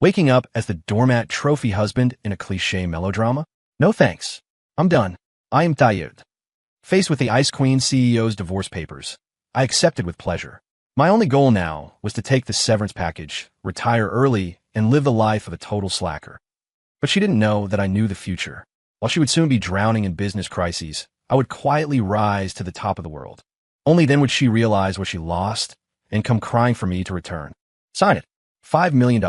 Waking up as the doormat trophy husband in a cliché melodrama? No thanks. I'm done. I am tired. Faced with the Ice Queen CEO's divorce papers, I accepted with pleasure. My only goal now was to take the severance package, retire early, and live the life of a total slacker. But she didn't know that I knew the future. While she would soon be drowning in business crises, I would quietly rise to the top of the world. Only then would she realize what she lost and come crying for me to return. Sign it. $5 million.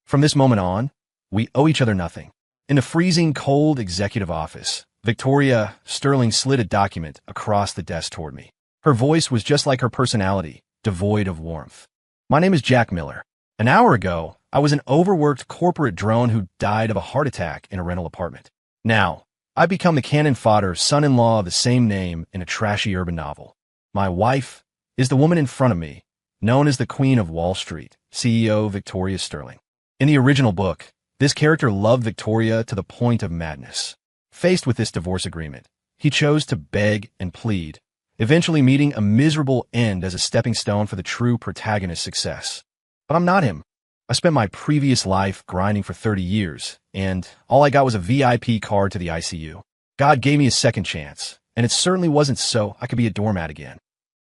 From this moment on, we owe each other nothing. In the freezing cold executive office, Victoria Sterling slid a document across the desk toward me. Her voice was just like her personality, devoid of warmth. My name is Jack Miller. An hour ago, I was an overworked corporate drone who died of a heart attack in a rental apartment. Now, I've become the cannon fodder son-in-law of the same name in a trashy urban novel. My wife is the woman in front of me, known as the Queen of Wall Street, CEO Victoria Sterling. In the original book, this character loved Victoria to the point of madness. Faced with this divorce agreement, he chose to beg and plead, eventually meeting a miserable end as a stepping stone for the true protagonist's success. But I'm not him. I spent my previous life grinding for 30 years, and all I got was a VIP card to the ICU. God gave me a second chance, and it certainly wasn't so I could be a doormat again.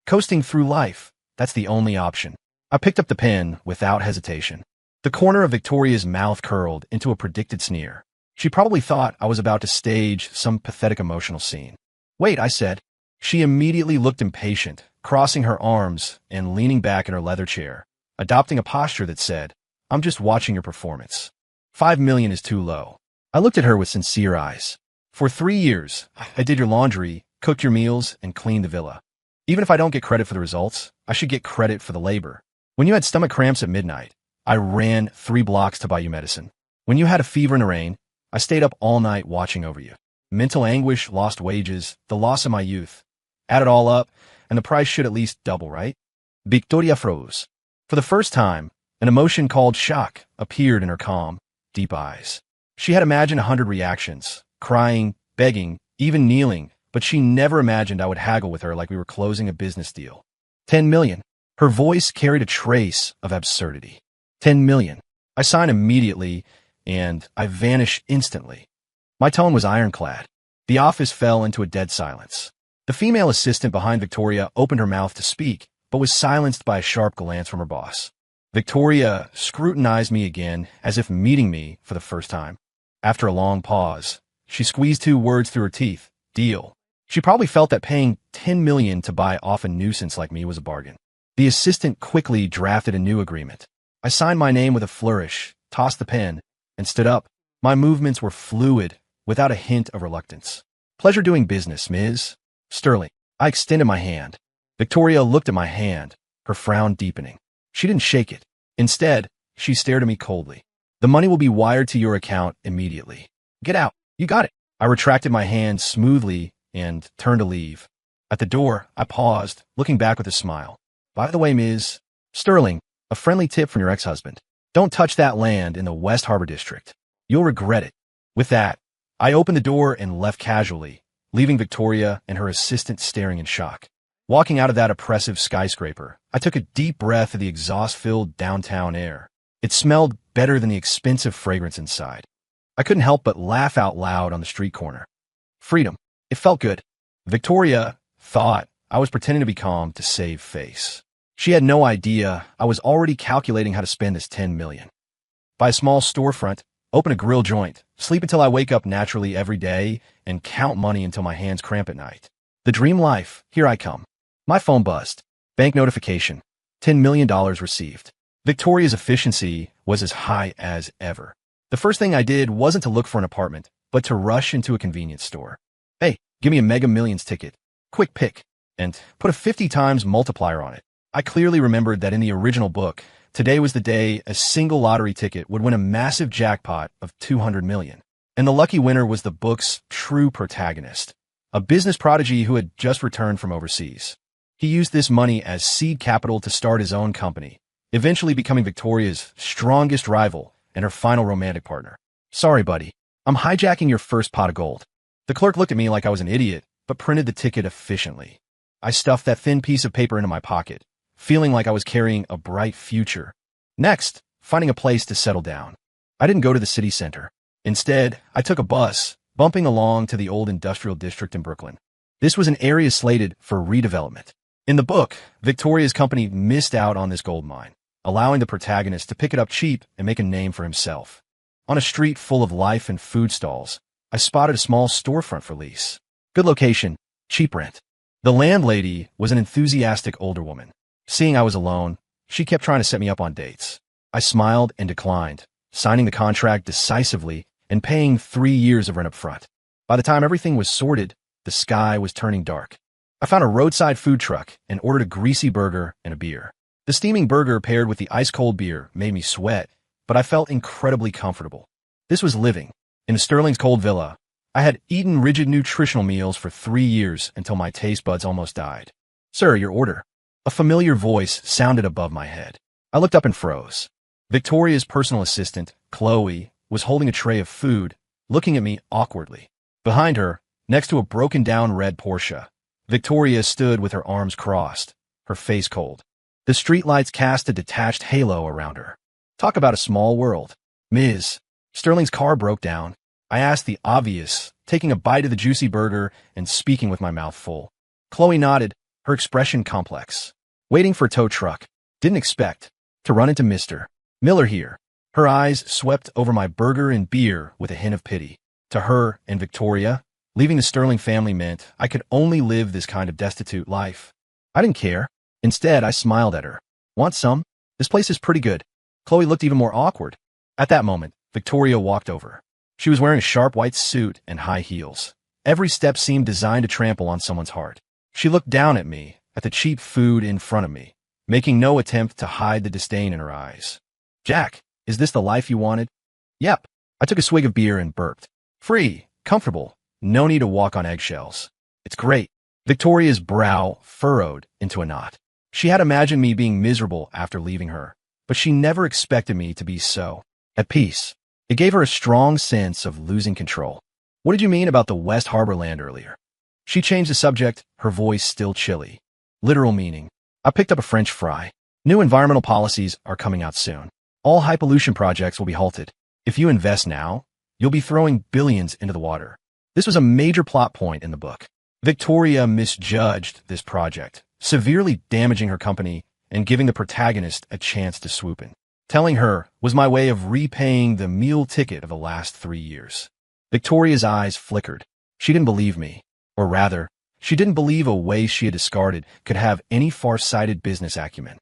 Coasting through life, that's the only option. I picked up the pen without hesitation. The corner of Victoria's mouth curled into a predicted sneer. She probably thought I was about to stage some pathetic emotional scene. Wait, I said. She immediately looked impatient, crossing her arms and leaning back in her leather chair, adopting a posture that said, I'm just watching your performance. $5 million is too low. I looked at her with sincere eyes. For 3 years, I did your laundry, cooked your meals, and cleaned the villa. Even if I don't get credit for the results, I should get credit for the labor. When you had stomach cramps at midnight, I ran 3 blocks to buy you medicine. When you had a fever in the rain, I stayed up all night watching over you. Mental anguish, lost wages, the loss of my youth. Add it all up, and the price should at least double, right? Victoria froze. For the first time, an emotion called shock appeared in her calm, deep eyes. She had imagined 100 reactions, crying, begging, even kneeling, but she never imagined I would haggle with her like we were closing a business deal. 10 million. Her voice carried a trace of absurdity. 10 million. I signed immediately, and I vanished instantly. My tone was ironclad. The office fell into a dead silence. The female assistant behind Victoria opened her mouth to speak, but was silenced by a sharp glance from her boss. Victoria scrutinized me again, as if meeting me for the first time. After a long pause, she squeezed 2 words through her teeth. Deal. She probably felt that paying 10 million to buy off a nuisance like me was a bargain. The assistant quickly drafted a new agreement. I signed my name with a flourish, tossed the pen, and stood up. My movements were fluid, without a hint of reluctance. Pleasure doing business, Ms. Sterling. I extended my hand. Victoria looked at my hand, her frown deepening. She didn't shake it. Instead, she stared at me coldly. The money will be wired to your account immediately. Get out. You got it. I retracted my hand smoothly and turned to leave. At the door, I paused, looking back with a smile. By the way, Ms. Sterling, a friendly tip from your ex-husband. Don't touch that land in the West Harbor District. You'll regret it. With that, I opened the door and left casually, leaving Victoria and her assistant staring in shock. Walking out of that oppressive skyscraper, I took a deep breath of the exhaust-filled downtown air. It smelled better than the expensive fragrance inside. I couldn't help but laugh out loud on the street corner. Freedom. It felt good. Victoria thought I was pretending to be calm to save face. She had no idea I was already calculating how to spend this 10 million. Buy a small storefront, open a grill joint, sleep until I wake up naturally every day, and count money until my hands cramp at night. The dream life, here I come. My phone buzzed. Bank notification. $10 million received. Victoria's efficiency was as high as ever. The first thing I did wasn't to look for an apartment, but to rush into a convenience store. Hey, give me a Mega Millions ticket. Quick pick. And put a 50 times multiplier on it. I clearly remembered that in the original book, today was the day a single lottery ticket would win a massive jackpot of 200 million. And the lucky winner was the book's true protagonist, a business prodigy who had just returned from overseas. He used this money as seed capital to start his own company, eventually becoming Victoria's strongest rival and her final romantic partner. Sorry, buddy. I'm hijacking your first pot of gold. The clerk looked at me like I was an idiot, but printed the ticket efficiently. I stuffed that thin piece of paper into my pocket, feeling like I was carrying a bright future. Next, finding a place to settle down. I didn't go to the city center. Instead, I took a bus, bumping along to the old industrial district in Brooklyn. This was an area slated for redevelopment. In the book, Victoria's company missed out on this gold mine, allowing the protagonist to pick it up cheap and make a name for himself. On a street full of life and food stalls, I spotted a small storefront for lease. Good location, cheap rent. The landlady was an enthusiastic older woman. Seeing I was alone, she kept trying to set me up on dates. I smiled and declined, signing the contract decisively and paying 3 years of rent up front. By the time everything was sorted, the sky was turning dark. I found a roadside food truck and ordered a greasy burger and a beer. The steaming burger paired with the ice-cold beer made me sweat, but I felt incredibly comfortable. This was living. In Sterling's cold villa, I had eaten rigid nutritional meals for 3 years until my taste buds almost died. "Sir, your order." A familiar voice sounded above my head. I looked up and froze. Victoria's personal assistant, Chloe, was holding a tray of food, looking at me awkwardly. Behind her, next to a broken-down red Porsche, Victoria stood with her arms crossed, her face cold. The streetlights cast a detached halo around her. Talk about a small world. "Ms. Sterling's car broke down." I asked the obvious, taking a bite of the juicy burger and speaking with my mouth full. Chloe nodded, her expression complex. "Waiting for a tow truck. Didn't expect to run into Mr. Miller here." Her eyes swept over my burger and beer with a hint of pity. To her and Victoria, leaving the Sterling family meant I could only live this kind of destitute life. I didn't care. Instead, I smiled at her. "Want some? This place is pretty good." Chloe looked even more awkward. At that moment, Victoria walked over. She was wearing a sharp white suit and high heels. Every step seemed designed to trample on someone's heart. She looked down at me, at the cheap food in front of me, making no attempt to hide the disdain in her eyes. "Jack, is this the life you wanted?" "Yep." I took a swig of beer and burped. "Free, comfortable, no need to walk on eggshells." "It's great." Victoria's brow furrowed into a knot. She had imagined me being miserable after leaving her, but she never expected me to be so at peace. It gave her a strong sense of losing control. "What did you mean about the West Harbor land earlier?" She changed the subject, her voice still chilly. "Literal meaning. I picked up a French fry. New environmental policies are coming out soon. All high pollution projects will be halted. If you invest now, you'll be throwing billions into the water." This was a major plot point in the book. Victoria misjudged this project, severely damaging her company and giving the protagonist a chance to swoop in. Telling her was my way of repaying the meal ticket of the last 3 years. Victoria's eyes flickered. She didn't believe me. Or rather, she didn't believe a waste she had discarded could have any far-sighted business acumen.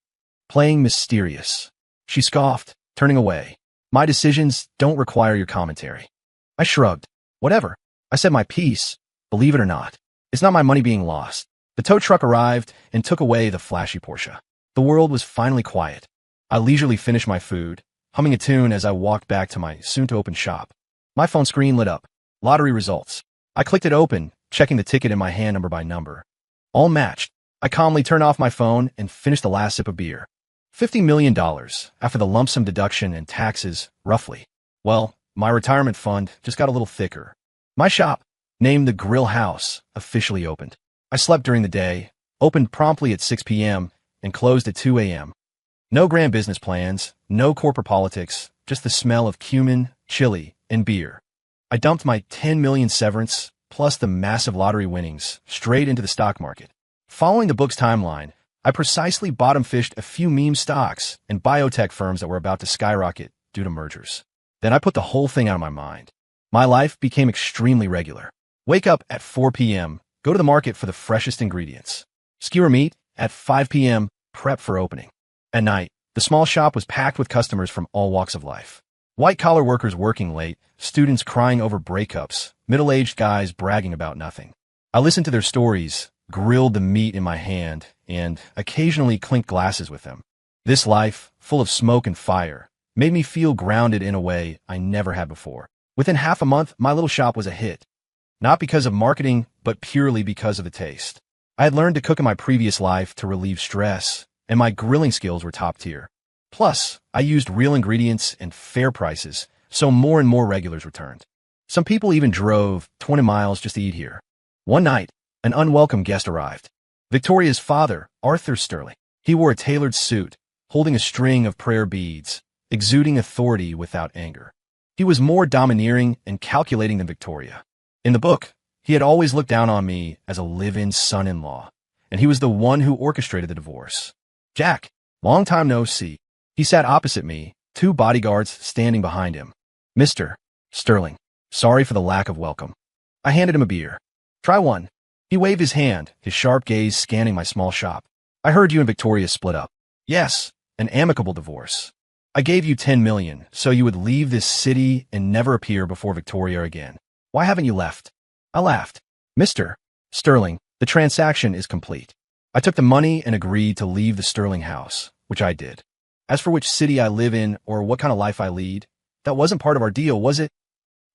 Playing mysterious. She scoffed, turning away. "My decisions don't require your commentary." I shrugged. "Whatever." I said my piece. Believe it or not, it's not my money being lost. The tow truck arrived and took away the flashy Porsche. The world was finally quiet. I leisurely finished my food, humming a tune as I walked back to my soon-to-open shop. My phone screen lit up. Lottery results. I clicked it open, checking the ticket in my hand number by number. All matched. I calmly turned off my phone and finished the last sip of beer. $50 million, after the lump sum deduction and taxes, roughly. Well, my retirement fund just got a little thicker. My shop, named the Grill House, officially opened. I slept during the day, opened promptly at 6 p.m., and closed at 2 a.m. No grand business plans, no corporate politics, just the smell of cumin, chili, and beer. I dumped my $10 million severance, plus the massive lottery winnings, straight into the stock market. Following the book's timeline, I precisely bottom-fished a few meme stocks and biotech firms that were about to skyrocket due to mergers. Then I put the whole thing out of my mind. My life became extremely regular. Wake up at 4 p.m., go to the market for the freshest ingredients. Skewer meat at 5 p.m., prep for opening. At night, the small shop was packed with customers from all walks of life. White-collar workers working late, students crying over breakups, middle-aged guys bragging about nothing. I listened to their stories, grilled the meat in my hand, and occasionally clinked glasses with them. This life, full of smoke and fire, made me feel grounded in a way I never had before. Within half a month, my little shop was a hit. Not because of marketing, but purely because of the taste. I had learned to cook in my previous life to relieve stress, and my grilling skills were top tier. Plus, I used real ingredients and fair prices, so more and more regulars returned. Some people even drove 20 miles just to eat here. One night, an unwelcome guest arrived. Victoria's father, Arthur Sterling. He wore a tailored suit, holding a string of prayer beads, exuding authority without anger. He was more domineering and calculating than Victoria. In the book, he had always looked down on me as a live-in son-in-law, and he was the one who orchestrated the divorce. Jack, long time no see. He sat opposite me, 2 bodyguards standing behind him. Mr. Sterling, sorry for the lack of welcome. I handed him a beer. Try one. He waved his hand, his sharp gaze scanning my small shop. I heard you and Victoria split up. Yes, an amicable divorce. I gave you 10 million so you would leave this city and never appear before Victoria again. Why haven't you left? I laughed. Mr. Sterling, the transaction is complete. I took the money and agreed to leave the Sterling house, which I did. As for which city I live in or what kind of life I lead, that wasn't part of our deal, was it?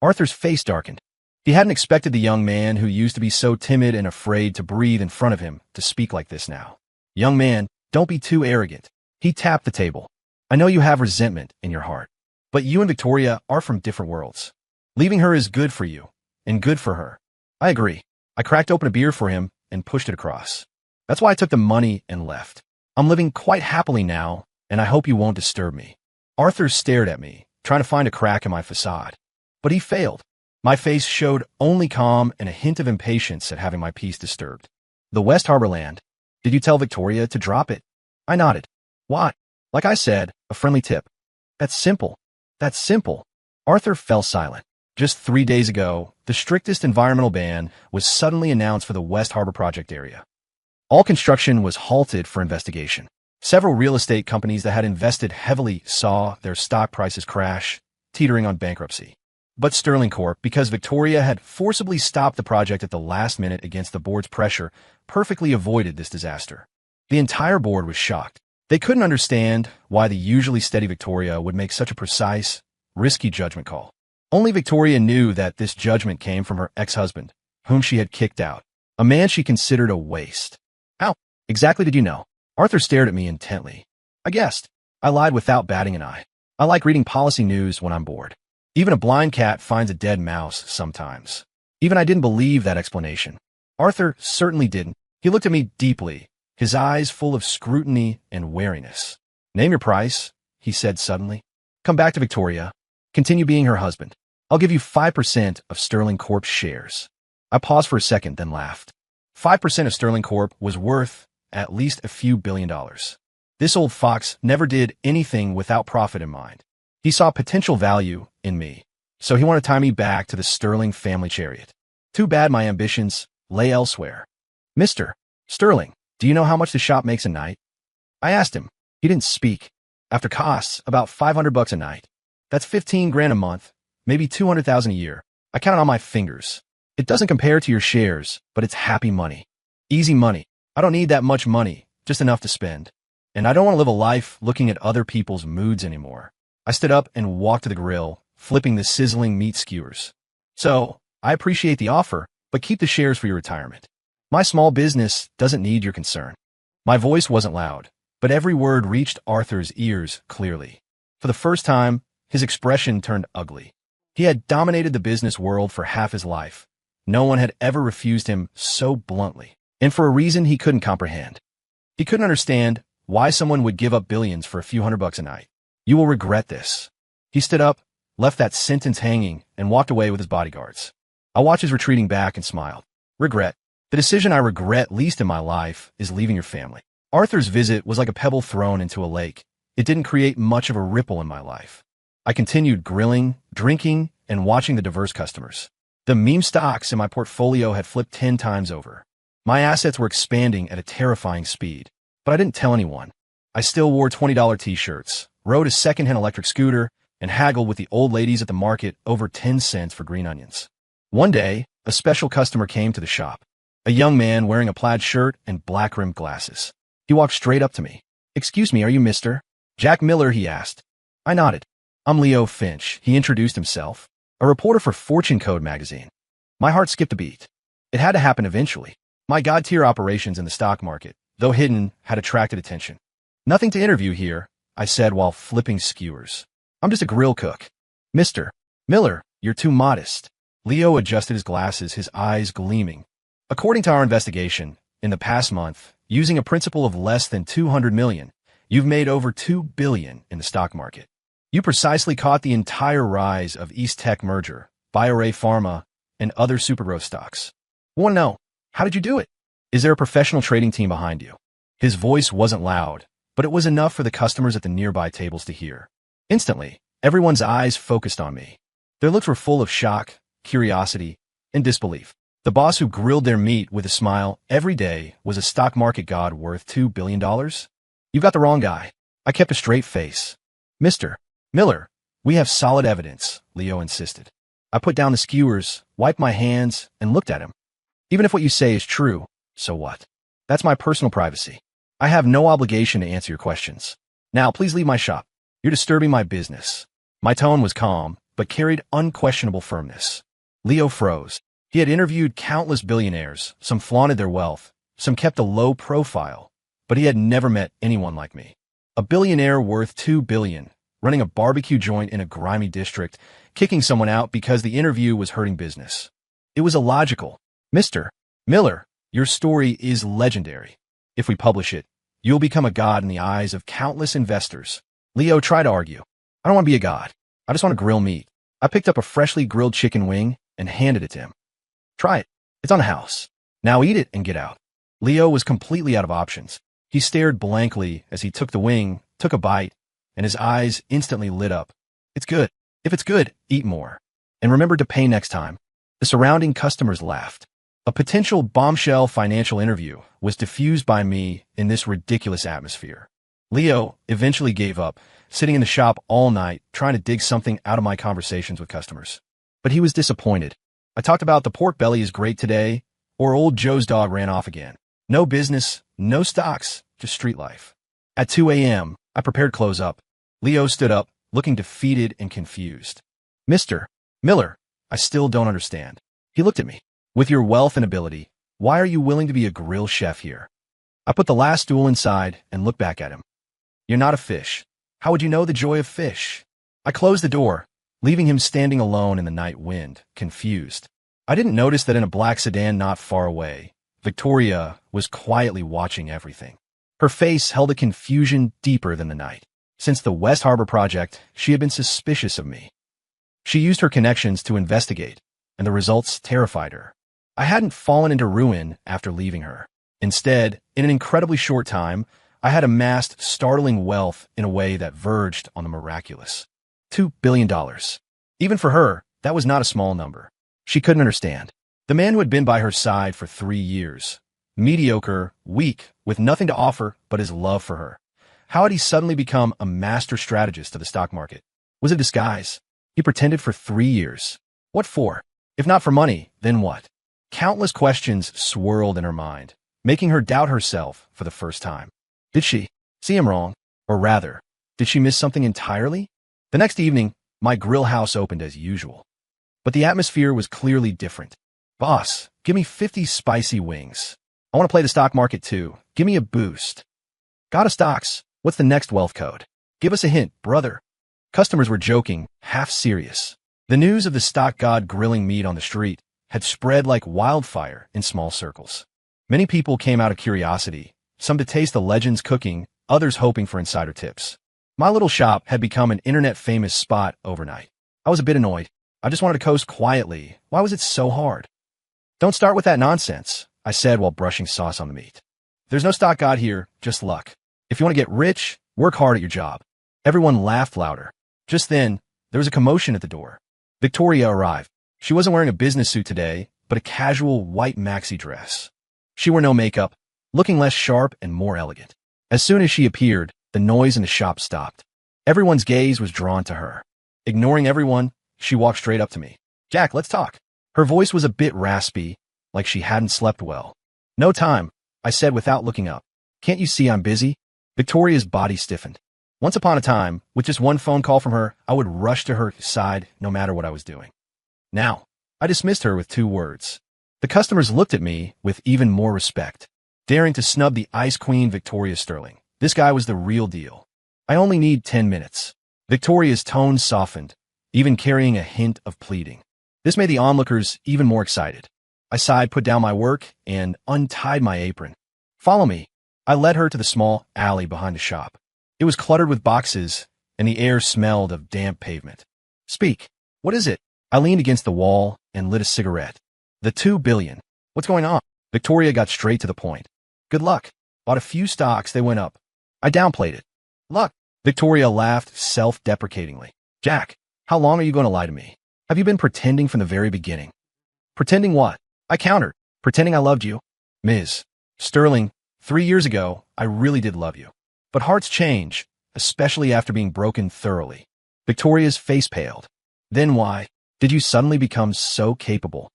Arthur's face darkened. He hadn't expected the young man who used to be so timid and afraid to breathe in front of him to speak like this now. Young man, don't be too arrogant. He tapped the table. I know you have resentment in your heart, but you and Victoria are from different worlds. Leaving her is good for you, and good for her. I agree. I cracked open a beer for him and pushed it across. That's why I took the money and left. I'm living quite happily now, and I hope you won't disturb me. Arthur stared at me, trying to find a crack in my facade. But he failed. My face showed only calm and a hint of impatience at having my peace disturbed. The West Harbor land. Did you tell Victoria to drop it? I nodded. What? Like I said, a friendly tip. That's simple. That's simple. Arthur fell silent. Just 3 days ago, the strictest environmental ban was suddenly announced for the West Harbor project area. All construction was halted for investigation. Several real estate companies that had invested heavily saw their stock prices crash, teetering on bankruptcy. But Sterling Corp, because Victoria had forcibly stopped the project at the last minute against the board's pressure, perfectly avoided this disaster. The entire board was shocked. They couldn't understand why the usually steady Victoria would make such a precise, risky judgment call. Only Victoria knew that this judgment came from her ex-husband, whom she had kicked out, a man she considered a waste. How exactly did you know? Arthur stared at me intently. I guessed. I lied without batting an eye. I like reading policy news when I'm bored. Even a blind cat finds a dead mouse sometimes. Even I didn't believe that explanation. Arthur certainly didn't. He looked at me deeply, his eyes full of scrutiny and wariness. Name your price, he said suddenly. Come back to Victoria. Continue being her husband. I'll give you 5% of Sterling Corp's shares. I paused for a second, then laughed. 5% of Sterling Corp was worth at least a few $1 billion. This old fox never did anything without profit in mind. He saw potential value in me, so he wanted to tie me back to the Sterling family chariot. Too bad my ambitions lay elsewhere. Mr. Sterling, do you know how much the shop makes a night? I asked him. He didn't speak. After costs, about $500 a night. That's 15 grand a month, maybe 200,000 a year. I counted on my fingers. It doesn't compare to your shares, but it's happy money. Easy money. I don't need that much money, just enough to spend. And I don't want to live a life looking at other people's moods anymore. I stood up and walked to the grill, flipping the sizzling meat skewers. So, I appreciate the offer, but keep the shares for your retirement. My small business doesn't need your concern. My voice wasn't loud, but every word reached Arthur's ears clearly. For the first time, his expression turned ugly. He had dominated the business world for half his life. No one had ever refused him so bluntly, and for a reason he couldn't comprehend. He couldn't understand why someone would give up billions for a few $100 a night. You will regret this. He stood up, left that sentence hanging, and walked away with his bodyguards. I watched his retreating back and smiled. Regret. The decision I regret least in my life is leaving your family. Arthur's visit was like a pebble thrown into a lake. It didn't create much of a ripple in my life. I continued grilling, drinking, and watching the diverse customers. The meme stocks in my portfolio had flipped 10 times over. My assets were expanding at a terrifying speed, but I didn't tell anyone. I still wore $20 t-shirts, rode a secondhand electric scooter, and haggled with the old ladies at the market over 10 cents for green onions. One day, a special customer came to the shop. A young man wearing a plaid shirt and black-rimmed glasses. He walked straight up to me. Excuse me, are you Mr. Jack Miller? He asked. I nodded. I'm Leo Finch, he introduced himself. A reporter for Fortune Code magazine. My heart skipped a beat. It had to happen eventually. My god-tier operations in the stock market, though hidden, had attracted attention. Nothing to interview here, I said while flipping skewers. I'm just a grill cook. Mr. Miller, you're too modest. Leo adjusted his glasses, his eyes gleaming. According to our investigation, in the past month, using a principal of less than 200 million, you've made over $2 billion in the stock market. You precisely caught the entire rise of East Tech merger, BioRay Pharma, and other supergrowth stocks. I want to know, how did you do it? Is there a professional trading team behind you? His voice wasn't loud, but it was enough for the customers at the nearby tables to hear. Instantly, everyone's eyes focused on me. Their looks were full of shock, curiosity, and disbelief. The boss who grilled their meat with a smile every day was a stock market god worth $2 billion? You've got the wrong guy. I kept a straight face. Mr. Miller, we have solid evidence, Leo insisted. I put down the skewers, wiped my hands, and looked at him. Even if what you say is true, so what? That's my personal privacy. I have no obligation to answer your questions. Now, please leave my shop. You're disturbing my business. My tone was calm, but carried unquestionable firmness. Leo froze. He had interviewed countless billionaires. Some flaunted their wealth, some kept a low profile, but he had never met anyone like me. A billionaire worth $2 billion, running a barbecue joint in a grimy district, kicking someone out because the interview was hurting business. It was illogical. Mr. Miller, your story is legendary. If we publish it, you'll become a god in the eyes of countless investors. Leo tried to argue. I don't want to be a god. I just want to grill meat. I picked up a freshly grilled chicken wing and handed it to him. Try it. It's on the house. Now eat it and get out. Leo was completely out of options. He stared blankly as he took the wing, took a bite, and his eyes instantly lit up. It's good. If it's good, eat more. And remember to pay next time. The surrounding customers laughed. A potential bombshell financial interview was diffused by me in this ridiculous atmosphere. Leo eventually gave up, sitting in the shop all night trying to dig something out of my conversations with customers. But he was disappointed. I talked about the pork belly is great today, or old Joe's dog ran off again. No business, no stocks, just street life. At 2 a.m., I prepared close up. Leo stood up, looking defeated and confused. Mr. Miller, I still don't understand. He looked at me. With your wealth and ability, why are you willing to be a grill chef here? I put the last stool inside and looked back at him. You're not a fish. How would you know the joy of fish? I closed the door, leaving him standing alone in the night wind, confused. I didn't notice that in a black sedan not far away, Victoria was quietly watching everything. Her face held a confusion deeper than the night. Since the West Harbor project, she had been suspicious of me. She used her connections to investigate, and the results terrified her. I hadn't fallen into ruin after leaving her. Instead, in an incredibly short time, I had amassed startling wealth in a way that verged on the miraculous. $2 billion. Even for her, that was not a small number. She couldn't understand. The man who had been by her side for 3 years, mediocre, weak, with nothing to offer but his love for her. How had he suddenly become a master strategist of the stock market? Was it a disguise? He pretended for 3 years. What for? If not for money, then what? Countless questions swirled in her mind, making her doubt herself for the first time. Did she see him wrong? Or rather, did she miss something entirely? The next evening, my grill house opened as usual. But the atmosphere was clearly different. Boss, give me 50 spicy wings. I want to play the stock market too. Give me a boost. Got a stocks. What's the next wealth code? Give us a hint, brother. Customers were joking, half serious. The news of the stock god grilling meat on the street had spread like wildfire in small circles. Many people came out of curiosity, some to taste the legend's cooking, others hoping for insider tips. My little shop had become an internet-famous spot overnight. I was a bit annoyed. I just wanted to coast quietly. Why was it so hard? Don't start with that nonsense, I said while brushing sauce on the meat. There's no stock god here, just luck. If you want to get rich, work hard at your job. Everyone laughed louder. Just then, there was a commotion at the door. Victoria arrived. She wasn't wearing a business suit today, but a casual white maxi dress. She wore no makeup, looking less sharp and more elegant. As soon as she appeared, the noise in the shop stopped. Everyone's gaze was drawn to her. Ignoring everyone, she walked straight up to me. Jack, let's talk. Her voice was a bit raspy, like she hadn't slept well. No time, I said without looking up. Can't you see I'm busy? Victoria's body stiffened. Once upon a time, with just one phone call from her, I would rush to her side no matter what I was doing. Now, I dismissed her with 2 words. The customers looked at me with even more respect, daring to snub the Ice Queen Victoria Sterling. This guy was the real deal. I only need 10 minutes. Victoria's tone softened, even carrying a hint of pleading. This made the onlookers even more excited. I sighed, put down my work, and untied my apron. Follow me. I led her to the small alley behind the shop. It was cluttered with boxes, and the air smelled of damp pavement. Speak. What is it? I leaned against the wall and lit a cigarette. The 2 billion. What's going on? Victoria got straight to the point. Good luck. Bought a few stocks, they went up. I downplayed it. Luck. Victoria laughed self-deprecatingly. Jack, how long are you going to lie to me? Have you been pretending from the very beginning? Pretending what? I countered. Pretending I loved you. Ms. Sterling, 3 years ago, I really did love you. But hearts change, especially after being broken thoroughly. Victoria's face paled. Then why did you suddenly become so capable?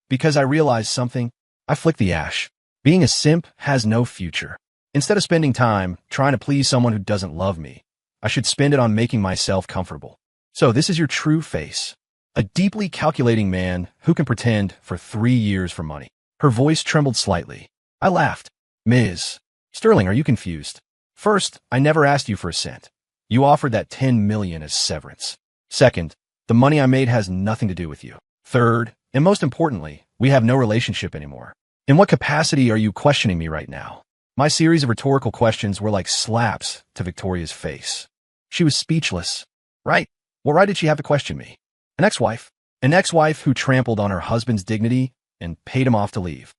Because I realized something. I flicked the ash. Being a simp has no future. Instead of spending time trying to please someone who doesn't love me, I should spend it on making myself comfortable. So this is your true face. A deeply calculating man who can pretend for 3 years for money. Her voice trembled slightly. I laughed. Ms. Sterling, are you confused? First, I never asked you for a cent. You offered that 10 million as severance. Second, the money I made has nothing to do with you. Third, and most importantly, we have no relationship anymore. In what capacity are you questioning me right now? My series of rhetorical questions were like slaps to Victoria's face. She was speechless. Right? What right did she have to question me? An ex-wife. An ex-wife who trampled on her husband's dignity and paid him off to leave.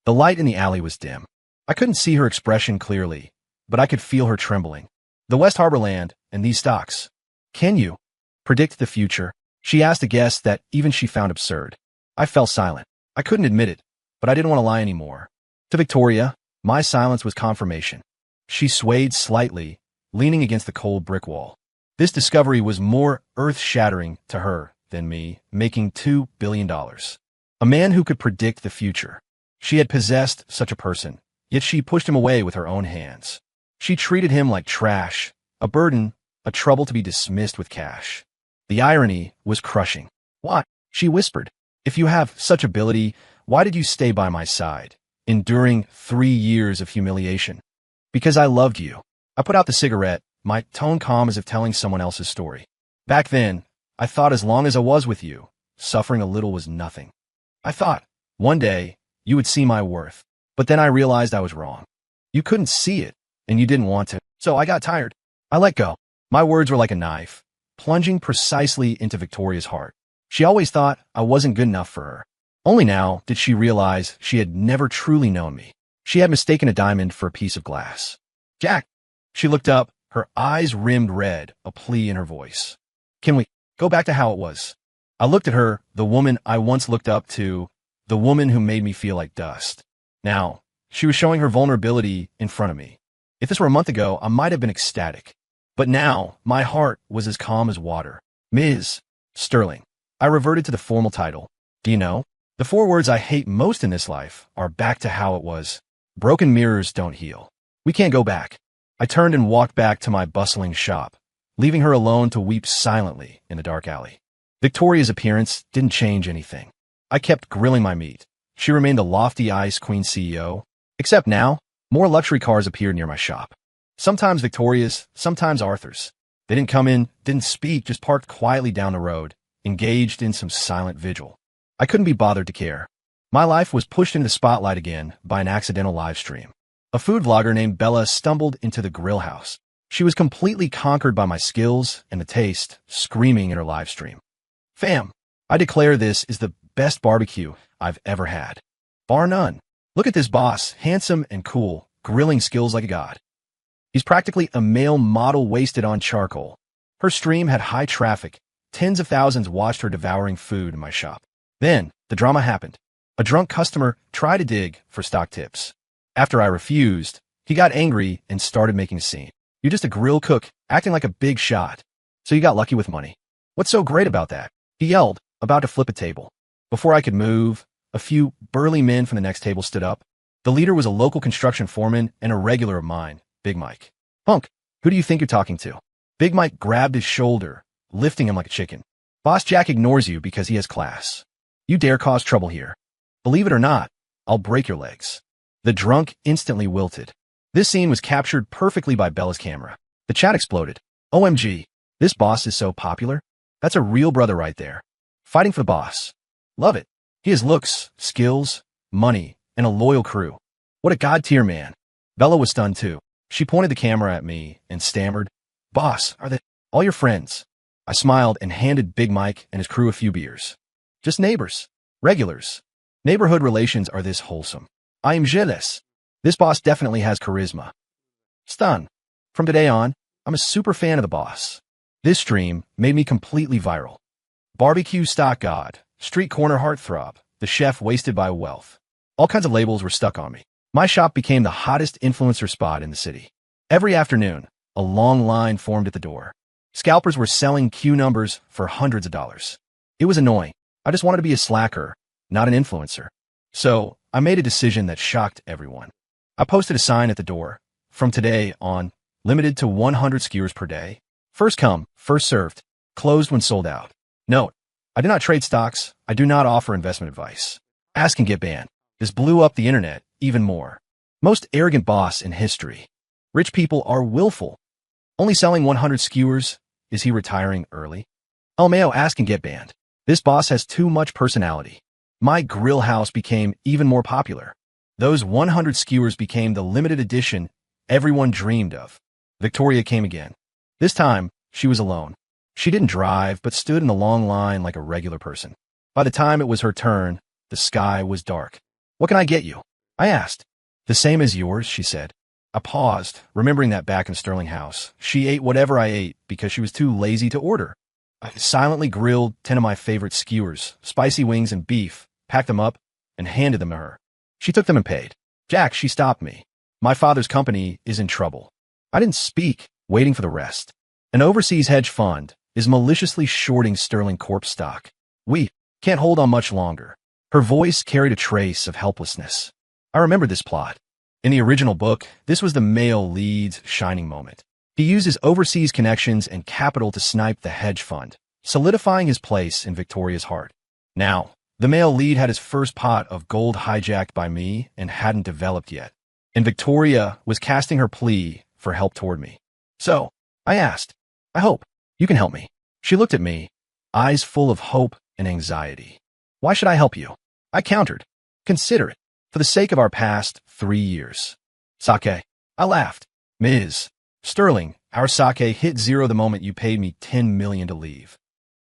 The light in the alley was dim. I couldn't see her expression clearly, but I could feel her trembling. The West Harbor land and these stocks. Can you predict the future? She asked a guess that even she found absurd. I fell silent. I couldn't admit it, but I didn't want to lie anymore. To Victoria, my silence was confirmation. She swayed slightly, leaning against the cold brick wall. This discovery was more earth-shattering to her than me, making $2 billion. A man who could predict the future. She had possessed such a person, yet she pushed him away with her own hands. She treated him like trash, a burden, a trouble to be dismissed with cash. The irony was crushing. What? She whispered. If you have such ability, why did you stay by my side, enduring 3 years of humiliation? Because I loved you. I put out the cigarette, my tone calm as if telling someone else's story. Back then, I thought as long as I was with you, suffering a little was nothing. I thought, one day, you would see my worth. But then I realized I was wrong. You couldn't see it, and you didn't want to. So I got tired. I let go. My words were like a knife, plunging precisely into Victoria's heart. She always thought I wasn't good enough for her. Only now did she realize she had never truly known me. She had mistaken a diamond for a piece of glass. Jack! She looked up, her eyes rimmed red, a plea in her voice. Can we go back to how it was? I looked at her, the woman I once looked up to, the woman who made me feel like dust. Now, she was showing her vulnerability in front of me. If this were a month ago, I might have been ecstatic. But now, my heart was as calm as water. Ms. Sterling. I reverted to the formal title. Do you know? The 4 words I hate most in this life are back to how it was. Broken mirrors don't heal. We can't go back. I turned and walked back to my bustling shop, leaving her alone to weep silently in the dark alley. Victoria's appearance didn't change anything. I kept grilling my meat. She remained the lofty Ice Queen CEO, except now, more luxury cars appeared near my shop. Sometimes Victoria's, sometimes Arthur's. They didn't come in, didn't speak, just parked quietly down the road, engaged in some silent vigil. I couldn't be bothered to care. My life was pushed into the spotlight again by an accidental live stream. A food vlogger named Bella stumbled into the grill house. She was completely conquered by my skills and the taste, screaming in her live stream. Fam, I declare this is the best barbecue I've ever had. Bar none. Look at this boss, handsome and cool, grilling skills like a god. He's practically a male model wasted on charcoal. Her stream had high traffic. Tens of thousands watched her devouring food in my shop. Then, the drama happened. A drunk customer tried to dig for stock tips. After I refused, he got angry and started making a scene. You're just a grill cook, acting like a big shot. So you got lucky with money. What's so great about that? He yelled, about to flip a table. Before I could move, a few burly men from the next table stood up. The leader was a local construction foreman and a regular of mine, Big Mike. Punk, who do you think you're talking to? Big Mike grabbed his shoulder, lifting him like a chicken. Boss Jack ignores you because he has class. You dare cause trouble here. Believe it or not, I'll break your legs. The drunk instantly wilted. This scene was captured perfectly by Bella's camera. The chat exploded. OMG, this boss is so popular. That's a real brother right there. Fighting for the boss. Love it. He has looks, skills, money, and a loyal crew. What a god-tier man. Bella was stunned too. She pointed the camera at me and stammered, Boss, are All your friends. I smiled and handed Big Mike and his crew a few beers. Just neighbors. Regulars. Neighborhood relations are this wholesome. I am jealous. This boss definitely has charisma. Stun. From today on, I'm a super fan of the boss. This stream made me completely viral. Barbecue stock god, street corner heartthrob, the chef wasted by wealth. All kinds of labels were stuck on me. My shop became the hottest influencer spot in the city. Every afternoon, a long line formed at the door. Scalpers were selling queue numbers for hundreds of dollars. It was annoying. I just wanted to be a slacker, not an influencer. So, I made a decision that shocked everyone. I posted a sign at the door. From today on, limited to 100 skewers per day. First come, first served. Closed when sold out. Note, I do not trade stocks. I do not offer investment advice. Ask and get banned. This blew up the internet even more. Most arrogant boss in history. Rich people are willful. Only selling 100 skewers. Is he retiring early? LMAO, ask and get banned. This boss has too much personality. My grill house became even more popular. Those 100 skewers became the limited edition everyone dreamed of. Victoria came again. This time, she was alone. She didn't drive, but stood in the long line like a regular person. By the time it was her turn, the sky was dark. What can I get you? I asked. The same as yours, she said. I paused, remembering that back in Sterling House. She ate whatever I ate because she was too lazy to order. I silently grilled 10 of my favorite skewers, spicy wings and beef, packed them up, and handed them to her. She took them and paid. Jack, she stopped me. My father's company is in trouble. I didn't speak, waiting for the rest. An overseas hedge fund is maliciously shorting Sterling Corp stock. We can't hold on much longer. Her voice carried a trace of helplessness. I remember this plot. In the original book, this was the male lead's shining moment. He used his overseas connections and capital to snipe the hedge fund, solidifying his place in Victoria's heart. Now, the male lead had his first pot of gold hijacked by me and hadn't developed yet. And Victoria was casting her plea for help toward me. So, I asked, I hope you can help me. She looked at me, eyes full of hope and anxiety. Why should I help you? I countered. Consider it. For the sake of our past 3 years. Sake. I laughed. Ms. Sterling, our sake hit zero the moment you paid me $10 million to leave.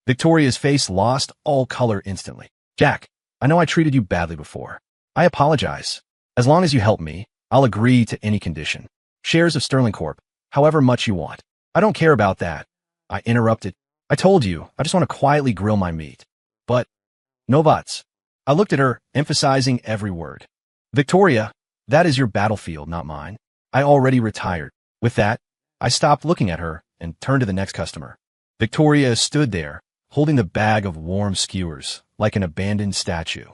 Victoria's face lost all color instantly. Jack, I know I treated you badly before. I apologize. As long as you help me, I'll agree to any condition. Shares of Sterling Corp, however much you want. I don't care about that. I interrupted. I told you, I just want to quietly grill my meat. But, no buts. I looked at her, emphasizing every word. Victoria, that is your battlefield, not mine. I already retired. With that, I stopped looking at her and turned to the next customer. Victoria stood there, holding the bag of warm skewers, like an abandoned statue.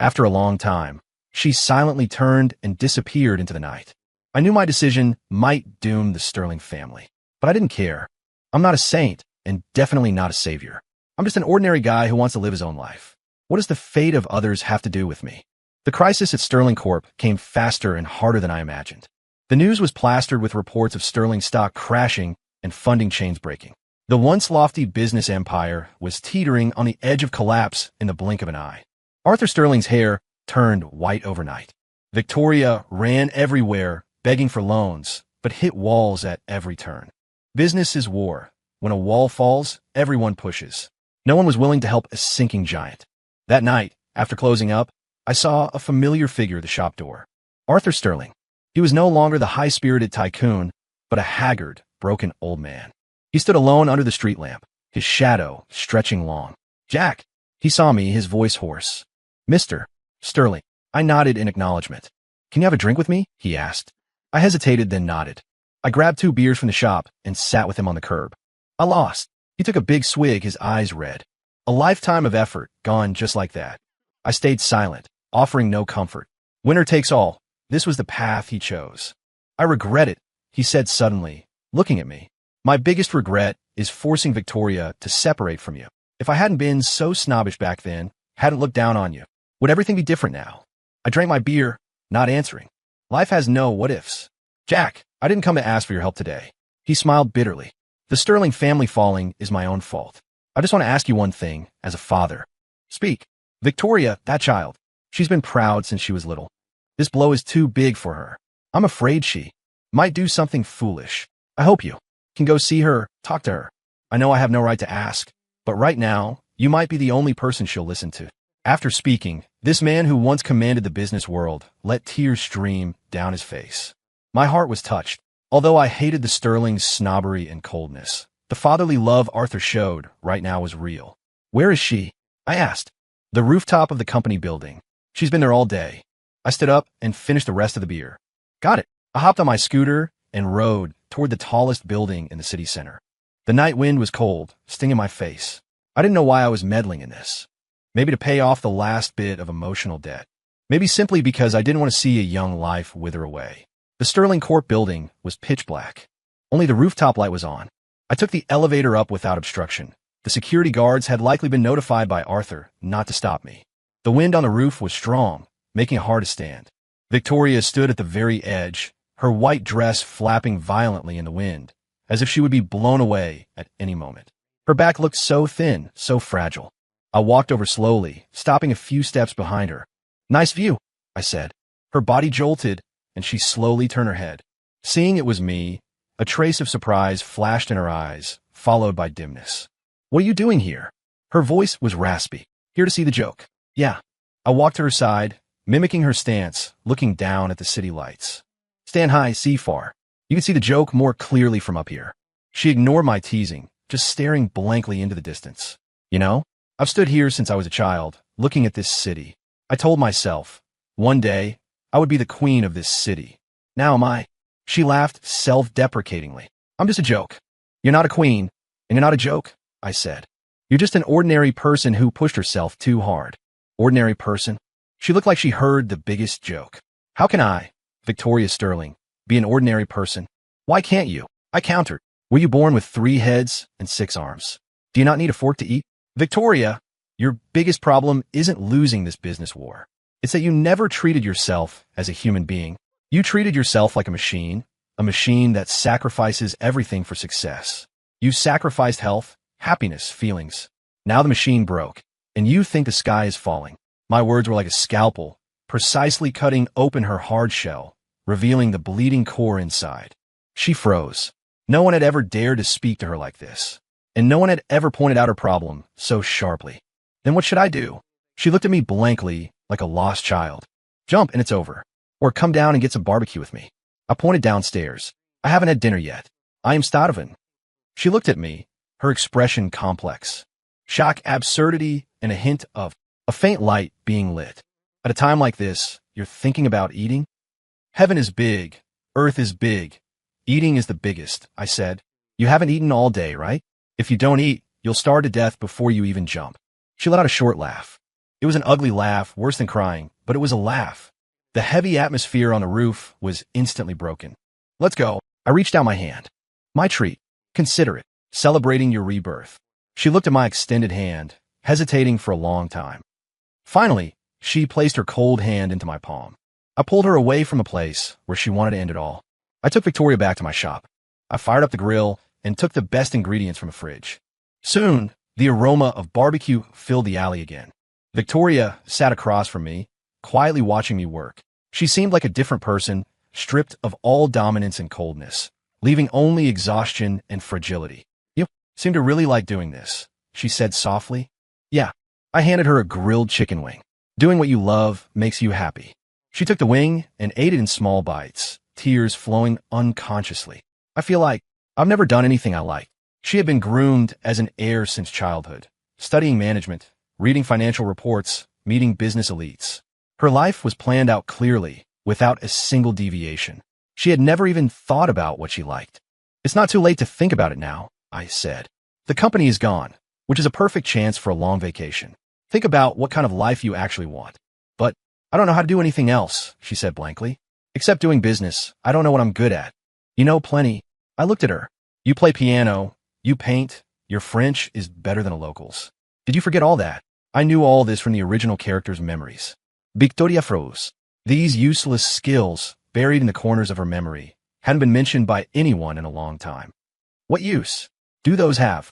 After a long time, she silently turned and disappeared into the night. I knew my decision might doom the Sterling family, but I didn't care. I'm not a saint, and definitely not a savior. I'm just an ordinary guy who wants to live his own life. What does the fate of others have to do with me? The crisis at Sterling Corp came faster and harder than I imagined. The news was plastered with reports of Sterling stock crashing and funding chains breaking. The once lofty business empire was teetering on the edge of collapse in the blink of an eye. Arthur Sterling's hair turned white overnight. Victoria ran everywhere, begging for loans, but hit walls at every turn. Business is war. When a wall falls, everyone pushes. No one was willing to help a sinking giant. That night, after closing up, I saw a familiar figure at the shop door. Arthur Sterling. He was no longer the high-spirited tycoon, but a haggard, broken old man. He stood alone under the street lamp, his shadow stretching long. Jack. He saw me, his voice hoarse. Mr. Sterling. I nodded in acknowledgement. Can you have a drink with me? He asked. I hesitated, then nodded. I grabbed 2 beers from the shop and sat with him on the curb. I lost. He took a big swig, his eyes red. A lifetime of effort, gone just like that. I stayed silent, offering no comfort. Winner takes all. This was the path he chose. I regret it, he said suddenly, looking at me. My biggest regret is forcing Victoria to separate from you. If I hadn't been so snobbish back then, hadn't looked down on you, would everything be different now? I drank my beer, not answering. Life has no what-ifs. Jack, I didn't come to ask for your help today. He smiled bitterly. The Sterling family falling is my own fault. I just want to ask you one thing, as a father. Speak. Victoria, that child. She's been proud since she was little. This blow is too big for her. I'm afraid she might do something foolish. I hope you can go see her, talk to her. I know I have no right to ask, but right now, you might be the only person she'll listen to. After speaking, this man who once commanded the business world let tears stream down his face. My heart was touched. Although I hated the Sterling's snobbery and coldness, the fatherly love Arthur showed right now was real. Where is she? I asked. The rooftop of the company building. She's been there all day. I stood up and finished the rest of the beer. Got it. I hopped on my scooter and rode toward the tallest building in the city center. The night wind was cold, stinging my face. I didn't know why I was meddling in this. Maybe to pay off the last bit of emotional debt. Maybe simply because I didn't want to see a young life wither away. The Sterling Court building was pitch black. Only the rooftop light was on. I took the elevator up without obstruction. The security guards had likely been notified by Arthur not to stop me. The wind on the roof was strong, making it hard to stand. Victoria stood at the very edge, her white dress flapping violently in the wind, as if she would be blown away at any moment. Her back looked so thin, so fragile. I walked over slowly, stopping a few steps behind her. Nice view, I said. Her body jolted, and she slowly turned her head. Seeing it was me, a trace of surprise flashed in her eyes, followed by dimness. What are you doing here? Her voice was raspy. Here to see the joke. Yeah. I walked to her side, mimicking her stance, looking down at the city lights. Stand high, see far. You can see the joke more clearly from up here. She ignored my teasing, just staring blankly into the distance. You know, I've stood here since I was a child, looking at this city. I told myself, one day, I would be the queen of this city. Now am I? She laughed self-deprecatingly. I'm just a joke. You're not a queen, and you're not a joke, I said. You're just an ordinary person who pushed herself too hard. Ordinary person? She looked like she heard the biggest joke. How can I, Victoria Sterling, be an ordinary person? Why can't you? I countered. Were you born with 3 heads and 6 arms? Do you not need a fork to eat? Victoria, your biggest problem isn't losing this business war. It's that you never treated yourself as a human being. You treated yourself like a machine that sacrifices everything for success. You sacrificed health, happiness, feelings. Now the machine broke, and you think the sky is falling. My words were like a scalpel, precisely cutting open her hard shell, revealing the bleeding core inside. She froze. No one had ever dared to speak to her like this, and no one had ever pointed out her problem so sharply. Then what should I do? She looked at me blankly, like a lost child. Jump and it's over. Or come down and get some barbecue with me. I pointed downstairs. I haven't had dinner yet. I am starving. She looked at me, her expression complex. Shock, absurdity, and a hint of a faint light being lit. At a time like this, you're thinking about eating? Heaven is big. Earth is big. Eating is the biggest, I said. You haven't eaten all day, right? If you don't eat, you'll starve to death before you even jump. She let out a short laugh. It was an ugly laugh, worse than crying, but it was a laugh. The heavy atmosphere on the roof was instantly broken. Let's go. I reached out my hand. My treat. Consider it. Celebrating your rebirth. She looked at my extended hand, hesitating for a long time. Finally, she placed her cold hand into my palm. I pulled her away from a place where she wanted to end it all. I took Victoria back to my shop. I fired up the grill and took the best ingredients from a fridge. Soon, the aroma of barbecue filled the alley again. Victoria sat across from me, quietly watching me work. She seemed like a different person, stripped of all dominance and coldness, leaving only exhaustion and fragility. You seem to really like doing this, she said softly. Yeah. I handed her a grilled chicken wing. Doing what you love makes you happy. She took the wing and ate it in small bites, tears flowing unconsciously. I feel like I've never done anything I like. She had been groomed as an heir since childhood, studying management, reading financial reports, meeting business elites. Her life was planned out clearly, without a single deviation. She had never even thought about what she liked. It's not too late to think about it now, I said. The company is gone, which is a perfect chance for a long vacation. Think about what kind of life you actually want. But I don't know how to do anything else, she said blankly. Except doing business, I don't know what I'm good at. You know plenty. I looked at her. You play piano, you paint, your French is better than a local's. Did you forget all that? I knew all this from the original character's memories. Victoria froze. These useless skills, buried in the corners of her memory, hadn't been mentioned by anyone in a long time. What use do those have?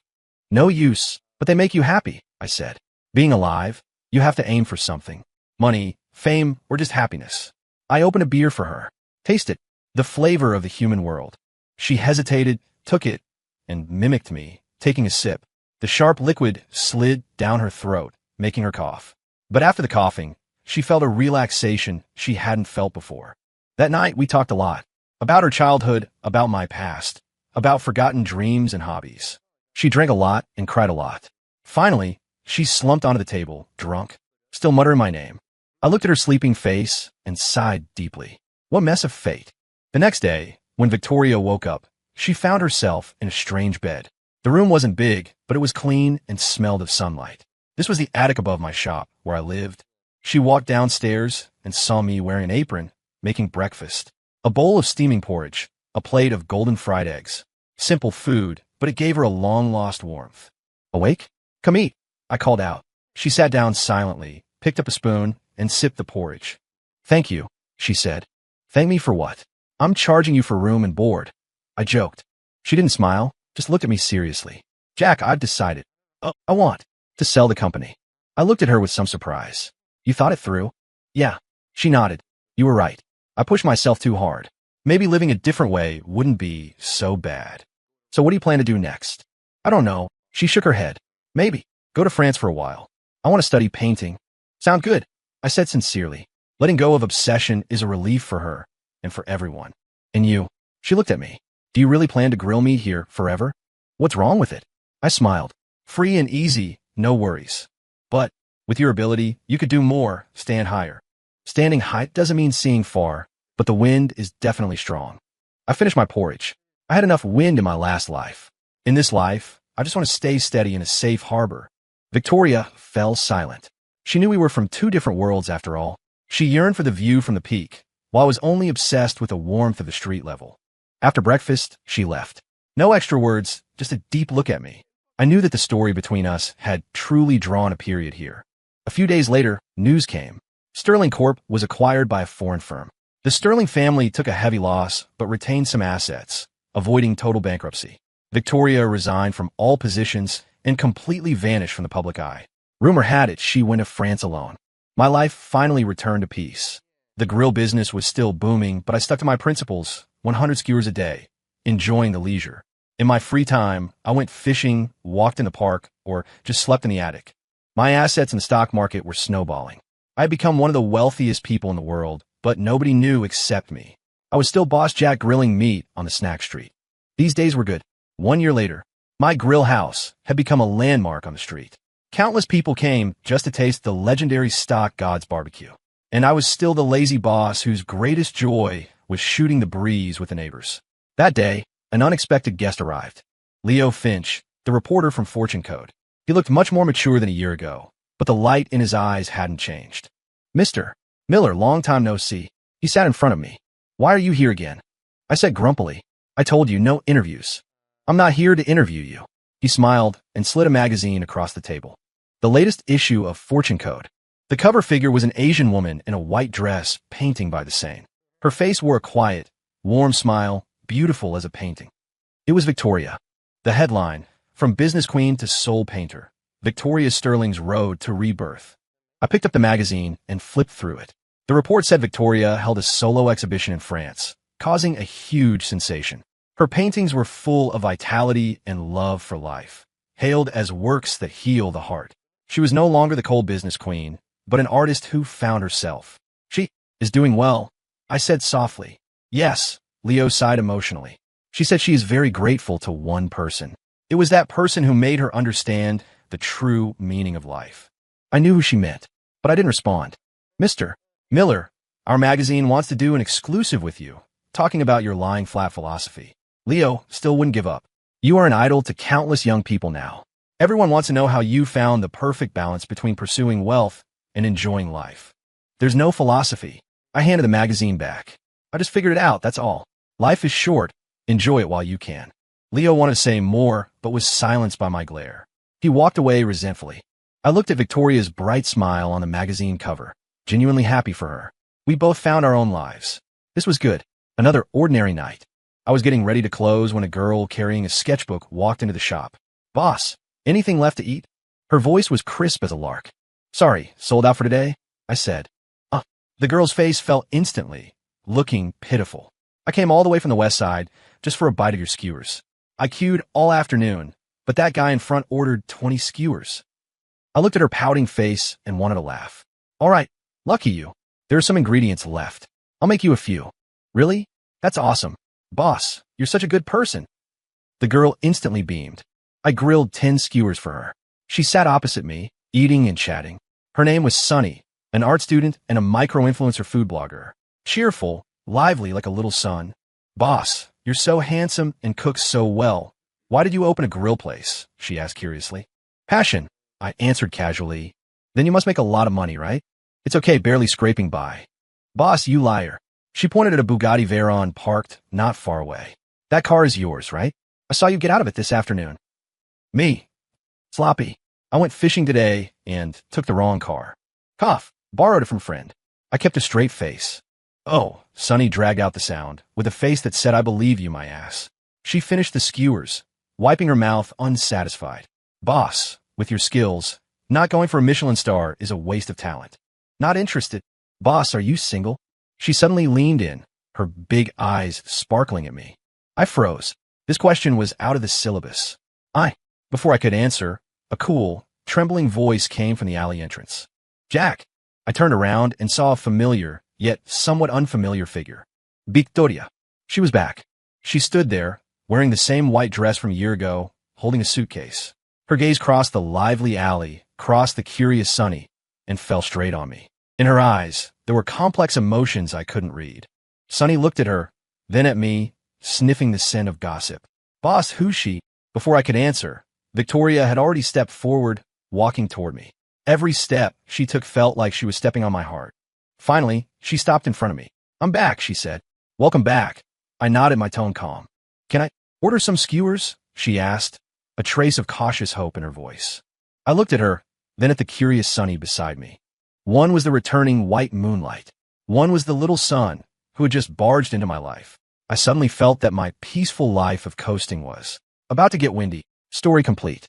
No use, but they make you happy, I said. Being alive, you have to aim for something. Money, fame, or just happiness. I opened a beer for her. Taste it. The flavor of the human world. She hesitated, took it, and mimicked me, taking a sip. The sharp liquid slid down her throat, making her cough. But after the coughing, she felt a relaxation she hadn't felt before. That night, we talked a lot. About her childhood, about my past, about forgotten dreams and hobbies. She drank a lot and cried a lot. Finally, she slumped onto the table, drunk, still muttering my name. I looked at her sleeping face and sighed deeply. What mess of fate. The next day, when Victoria woke up, she found herself in a strange bed. The room wasn't big, but it was clean and smelled of sunlight. This was the attic above my shop, where I lived. She walked downstairs and saw me wearing an apron, making breakfast. A bowl of steaming porridge, a plate of golden fried eggs. Simple food, but it gave her a long-lost warmth. Awake? Come eat, I called out. She sat down silently, picked up a spoon, and sipped the porridge. Thank you, she said. Thank me for what? I'm charging you for room and board. I joked. She didn't smile, just looked at me seriously. Jack, I've decided. I want to sell the company. I looked at her with some surprise. You thought it through? Yeah. She nodded. You were right. I pushed myself too hard. Maybe living a different way wouldn't be so bad. So what do you plan to do next? I don't know. She shook her head. Maybe. Go to France for a while. I want to study painting. Sound good, I said sincerely. Letting go of obsession is a relief for her and for everyone. And you? She looked at me. Do you really plan to grill me here forever? What's wrong with it? I smiled. Free and easy, no worries. But with your ability, you could do more, stand higher. Standing high doesn't mean seeing far, but the wind is definitely strong. I finished my porridge. I had enough wind in my last life. In this life, I just want to stay steady in a safe harbor. Victoria fell silent. She knew we were from two different worlds after all. She yearned for the view from the peak, while I was only obsessed with the warmth of the street level. After breakfast, she left. No extra words, just a deep look at me. I knew that the story between us had truly drawn a period here. A few days later, news came. Sterling Corp was acquired by a foreign firm. The Sterling family took a heavy loss, but retained some assets, avoiding total bankruptcy. Victoria resigned from all positions and completely vanished from the public eye. Rumor had it she went to France alone. My life finally returned to peace. The grill business was still booming, but I stuck to my principles, 100 skewers a day, enjoying the leisure. In my free time, I went fishing, walked in the park, or just slept in the attic. My assets in the stock market were snowballing. I had become one of the wealthiest people in the world, but nobody knew except me. I was still Boss Jack grilling meat on the snack street. These days were good. 1 year later, my grill house had become a landmark on the street. Countless people came just to taste the legendary Stock God's barbecue. And I was still the lazy boss whose greatest joy was shooting the breeze with the neighbors. That day, an unexpected guest arrived. Leo Finch, the reporter from Fortune Code. He looked much more mature than a year ago, but the light in his eyes hadn't changed. Mr. Miller, long time no see. He sat in front of me. Why are you here again? I said grumpily. I told you, no interviews. I'm not here to interview you. He smiled and slid a magazine across the table. The latest issue of Fortune Code. The cover figure was an Asian woman in a white dress painting by the Seine. Her face wore a quiet, warm smile, beautiful as a painting. It was Victoria. The headline, From Business Queen to Soul Painter, Victoria Sterling's Road to Rebirth. I picked up the magazine and flipped through it. The report said Victoria held a solo exhibition in France, causing a huge sensation. Her paintings were full of vitality and love for life, hailed as works that heal the heart. She was no longer the cold business queen, but an artist who found herself. She is doing well, I said softly. Yes, Leo sighed emotionally. She said she is very grateful to one person. It was that person who made her understand the true meaning of life. I knew who she meant, but I didn't respond. Mr. Miller, our magazine wants to do an exclusive with you, talking about your lying flat philosophy. Leo still wouldn't give up. You are an idol to countless young people now. Everyone wants to know how you found the perfect balance between pursuing wealth and enjoying life. There's no philosophy. I handed the magazine back. I just figured it out, that's all. Life is short. Enjoy it while you can. Leo wanted to say more, but was silenced by my glare. He walked away resentfully. I looked at Victoria's bright smile on the magazine cover, genuinely happy for her. We both found our own lives. This was good. Another ordinary night. I was getting ready to close when a girl carrying a sketchbook walked into the shop. Boss, anything left to eat? Her voice was crisp as a lark. Sorry, sold out for today? I said. The girl's face fell instantly, looking pitiful. I came all the way from the west side just for a bite of your skewers. I queued all afternoon, but that guy in front ordered 20 skewers. I looked at her pouting face and wanted to laugh. All right, lucky you. There are some ingredients left. I'll make you a few. Really? That's awesome. Boss, you're such a good person. The girl instantly beamed. I grilled 10 skewers for her. She sat opposite me, eating and chatting. Her name was Sunny, an art student and a micro-influencer food blogger. Cheerful, lively like a little son. Boss, you're so handsome and cook so well. Why did you open a grill place? She asked curiously. Passion, I answered casually. Then you must make a lot of money, right? It's okay, barely scraping by. Boss, you liar. She pointed at a Bugatti Veyron parked not far away. That car is yours, right? I saw you get out of it this afternoon. Me. Sloppy. I went fishing today and took the wrong car. Cough. Borrowed it from a friend. I kept a straight face. Oh, Sunny dragged out the sound, with a face that said, I believe you, my ass. She finished the skewers, wiping her mouth unsatisfied. Boss, with your skills, not going for a Michelin star is a waste of talent. Not interested. Boss, are you single? She suddenly leaned in, her big eyes sparkling at me. I froze. This question was out of the syllabus. Before I could answer, a cool, trembling voice came from the alley entrance. Jack. I turned around and saw a familiar, yet somewhat unfamiliar figure. Victoria. She was back. She stood there, wearing the same white dress from a year ago, holding a suitcase. Her gaze crossed the lively alley, crossed the curious Sunny, and fell straight on me. In her eyes, there were complex emotions I couldn't read. Sunny looked at her, then at me, sniffing the scent of gossip. Boss, who's she? Before I could answer, Victoria had already stepped forward, walking toward me. Every step she took felt like she was stepping on my heart. Finally, she stopped in front of me. I'm back, she said. Welcome back. I nodded, my tone calm. Can I order some skewers? She asked, a trace of cautious hope in her voice. I looked at her, then at the curious Sunny beside me. One was the returning white moonlight. One was the little sun who had just barged into my life. I suddenly felt that my peaceful life of coasting was about to get windy. Story complete.